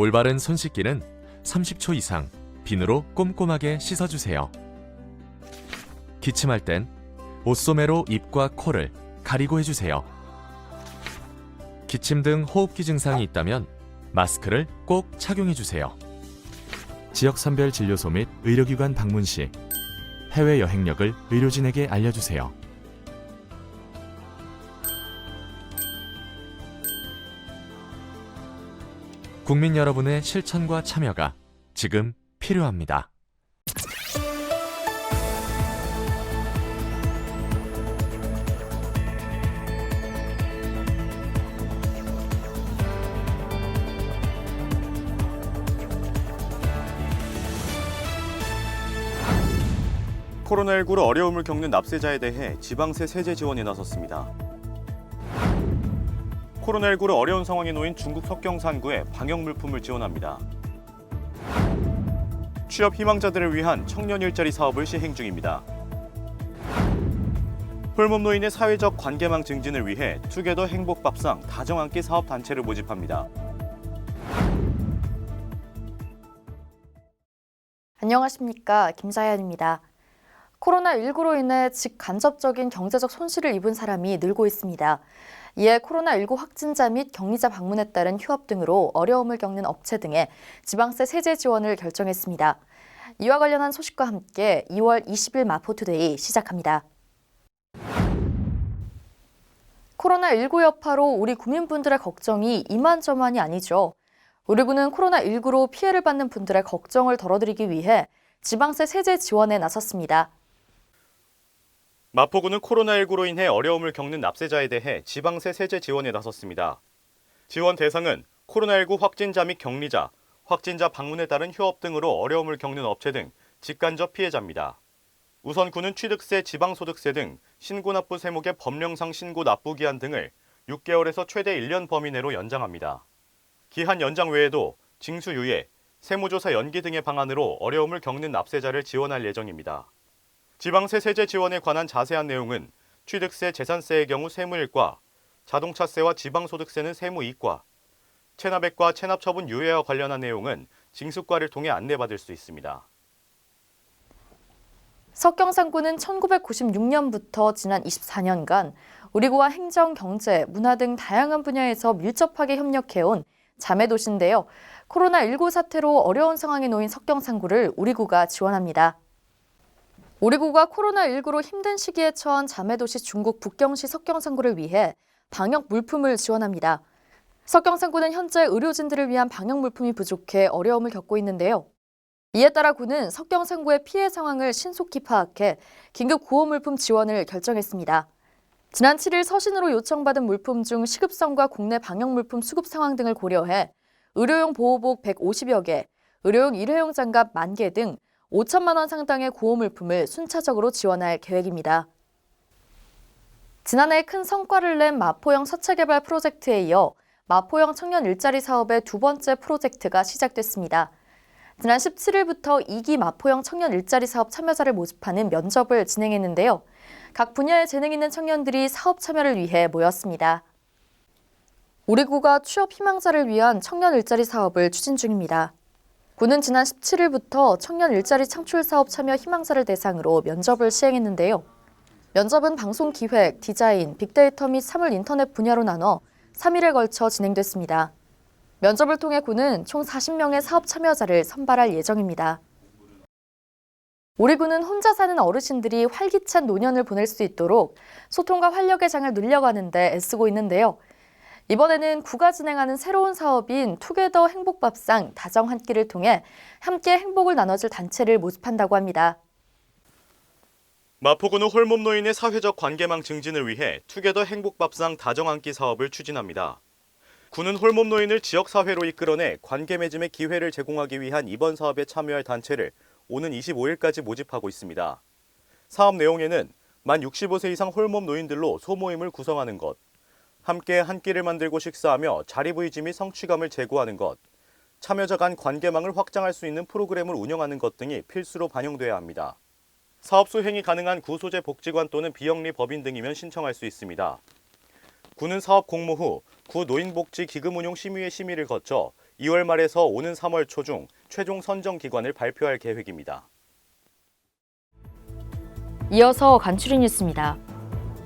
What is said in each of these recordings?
올바른 손 씻기는 30초 이상 비누로 꼼꼼하게 씻어주세요. 기침할 땐 옷소매로 입과 코를 가리고 해주세요. 기침 등 호흡기 증상이 있다면 마스크를 꼭 착용해주세요. 지역선별 진료소 및 의료기관 방문 시 해외 여행력을 의료진에게 알려주세요. 국민 여러분의 실천과 참여가 지금 필요합니다. 코로나19로 어려움을 겪는 납세자에 대해 지방세 세제 지원에 나섰습니다. 코로나19로 어려운 상황에 놓인 중국 석경산구에 방역 물품을 지원합니다. 취업 희망자들을 위한 청년 일자리 사업을 시행 중입니다. 홀몸 노인의 사회적 관계망 증진을 위해 투게더 행복밥상 다정 한 끼 사업 단체를 모집합니다. 안녕하십니까, 김사연입니다. 코로나19로 인해 직간접적인 경제적 손실을 입은 사람이 늘고 있습니다. 이에 코로나19 확진자 및 격리자 방문에 따른 휴업 등으로 어려움을 겪는 업체 등에 지방세 세제 지원을 결정했습니다. 이와 관련한 소식과 함께 2월 20일 마포투데이 시작합니다. 코로나19 여파로 우리 국민분들의 걱정이 이만저만이 아니죠. 우리 군은 코로나19로 피해를 받는 분들의 걱정을 덜어드리기 위해 지방세 세제 지원에 나섰습니다. 마포구는 코로나19로 인해 어려움을 겪는 납세자에 대해 지방세 세제 지원에 나섰습니다. 지원 대상은 코로나19 확진자 및 격리자, 확진자 방문에 따른 휴업 등으로 어려움을 겪는 업체 등 직간접 피해자입니다. 우선 구는 취득세, 지방소득세 등 신고납부 세목의 법령상 신고 납부 기한 등을 6개월에서 최대 1년 범위 내로 연장합니다. 기한 연장 외에도 징수유예, 세무조사 연기 등의 방안으로 어려움을 겪는 납세자를 지원할 예정입니다. 지방세 세제 지원에 관한 자세한 내용은 취득세, 재산세의 경우 세무일과, 자동차세와 지방소득세는 세무이과, 체납액과 체납처분 유예와 관련한 내용은 징수과를 통해 안내받을 수 있습니다. 석경산구는 1996년부터 지난 24년간 우리 구와 행정, 경제, 문화 등 다양한 분야에서 밀접하게 협력해온 자매도시인데요. 코로나19 사태로 어려운 상황에 놓인 석경산구를 우리 구가 지원합니다. 우리 구가 코로나19로 힘든 시기에 처한 자매도시 중국 북경시 석경산구를 위해 방역 물품을 지원합니다. 석경산구는 현재 의료진들을 위한 방역 물품이 부족해 어려움을 겪고 있는데요. 이에 따라 구는 석경산구의 피해 상황을 신속히 파악해 긴급 구호 물품 지원을 결정했습니다. 지난 7일 서신으로 요청받은 물품 중 시급성과 국내 방역 물품 수급 상황 등을 고려해 의료용 보호복 150여 개, 의료용 일회용 장갑 10,000개 등 5천만 원 상당의 구호 물품을 순차적으로 지원할 계획입니다. 지난해 큰 성과를 낸 마포형 서체개발 프로젝트에 이어 마포형 청년 일자리 사업의 두 번째 프로젝트가 시작됐습니다. 지난 17일부터 2기 마포형 청년 일자리 사업 참여자를 모집하는 면접을 진행했는데요. 각 분야에 재능 있는 청년들이 사업 참여를 위해 모였습니다. 우리 구가 취업 희망자를 위한 청년 일자리 사업을 추진 중입니다. 구는 지난 17일부터 청년 일자리 창출 사업 참여 희망자를 대상으로 면접을 시행했는데요. 면접은 방송 기획, 디자인, 빅데이터 및 사물 인터넷 분야로 나눠 3일에 걸쳐 진행됐습니다. 면접을 통해 구는 총 40명의 사업 참여자를 선발할 예정입니다. 우리 구는 혼자 사는 어르신들이 활기찬 노년을 보낼 수 있도록 소통과 활력의 장을 늘려가는 데 애쓰고 있는데요. 이번에는 구가 진행하는 새로운 사업인 투게더 행복밥상 다정 한 끼를 통해 함께 행복을 나눠줄 단체를 모집한다고 합니다. 마포구는 홀몸 노인의 사회적 관계망 증진을 위해 투게더 행복밥상 다정 한 끼 사업을 추진합니다. 구는 홀몸 노인을 지역사회로 이끌어내 관계 맺음의 기회를 제공하기 위한 이번 사업에 참여할 단체를 오는 25일까지 모집하고 있습니다. 사업 내용에는 만 65세 이상 홀몸 노인들로 소모임을 구성하는 것, 함께 한 끼를 만들고 식사하며 자리부의지 및 성취감을 제고하는 것, 참여자 간 관계망을 확장할 수 있는 프로그램을 운영하는 것 등이 필수로 반영돼야 합니다. 사업 수행이 가능한 구 소재 복지관 또는 비영리 법인 등이면 신청할 수 있습니다. 구는 사업 공모 후 구 노인복지 기금운용 심의회 심의를 거쳐 2월 말에서 오는 3월 초 중 최종 선정 기관을 발표할 계획입니다. 이어서 간추린 뉴스입니다.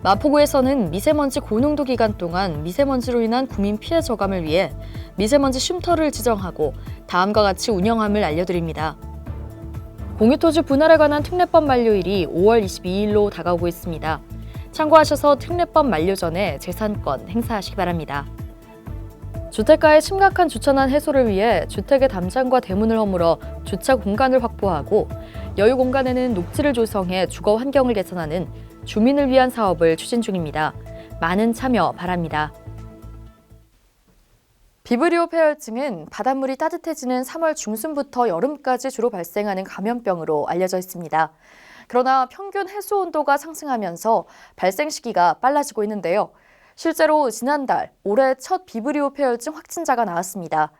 마포구에서는 미세먼지 고농도 기간 동안 미세먼지로 인한 구민 피해 저감을 위해 미세먼지 쉼터를 지정하고 다음과 같이 운영함을 알려드립니다. 공유토지 분할에 관한 특례법 만료일이 5월 22일로 다가오고 있습니다. 참고하셔서 특례법 만료 전에 재산권 행사하시기 바랍니다. 주택가의 심각한 주차난 해소를 위해 주택의 담장과 대문을 허물어 주차 공간을 확보하고 여유 공간에는 녹지를 조성해 주거 환경을 개선하는 주민을 위한 사업을 추진 중입니다. 많은 참여 바랍니다. 비브리오 폐혈증은 바닷물이 따뜻해지는 3월 중순부터 여름까지 주로 발생하는 감염병으로 알려져 있습니다. 그러나 평균 해수 온도가 상승하면서 발생 시기가 빨라지고 있는데요. 실제로 지난달 올해 첫 비브리오 폐혈증 확진자가 나왔습니다.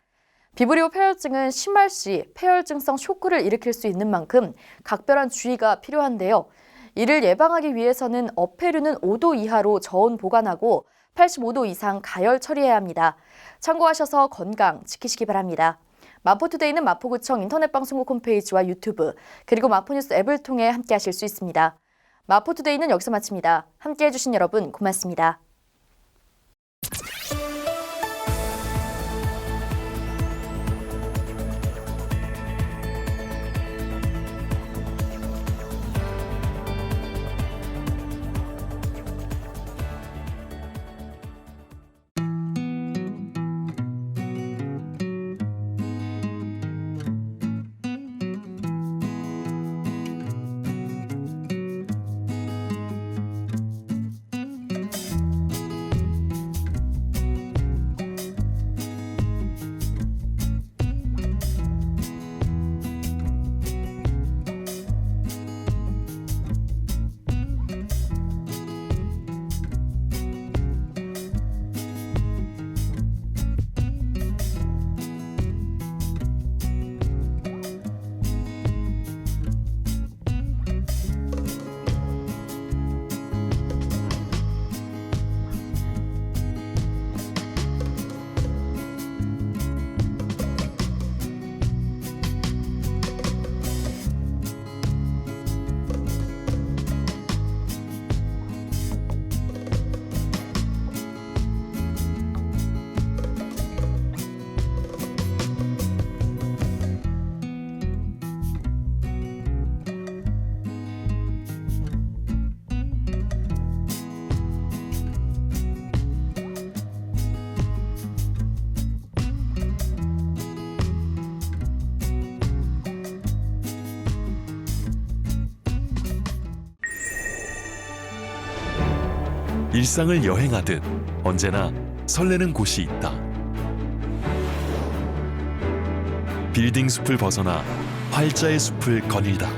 비브리오 폐혈증은 심할 시 폐혈증성 쇼크를 일으킬 수 있는 만큼 각별한 주의가 필요한데요. 이를 예방하기 위해서는 어패류는 5도 이하로 저온 보관하고 85도 이상 가열 처리해야 합니다. 참고하셔서 건강 지키시기 바랍니다. 마포투데이는 마포구청 인터넷방송국 홈페이지와 유튜브 그리고 마포뉴스 앱을 통해 함께하실 수 있습니다. 마포투데이는 여기서 마칩니다. 함께해 주신 여러분 고맙습니다. 일상을 여행하듯 언제나 설레는 곳이 있다. 빌딩 숲을 벗어나 활자의 숲을 거닐다.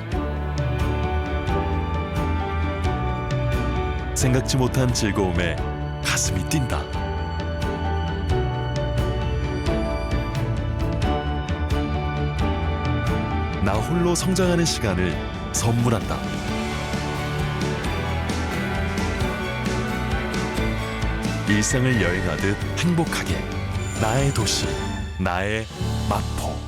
생각지 못한 즐거움에 가슴이 뛴다. 나 홀로 성장하는 시간을 선물한다. 일상을 여행하듯 행복하게 나의 도시, 나의 마포.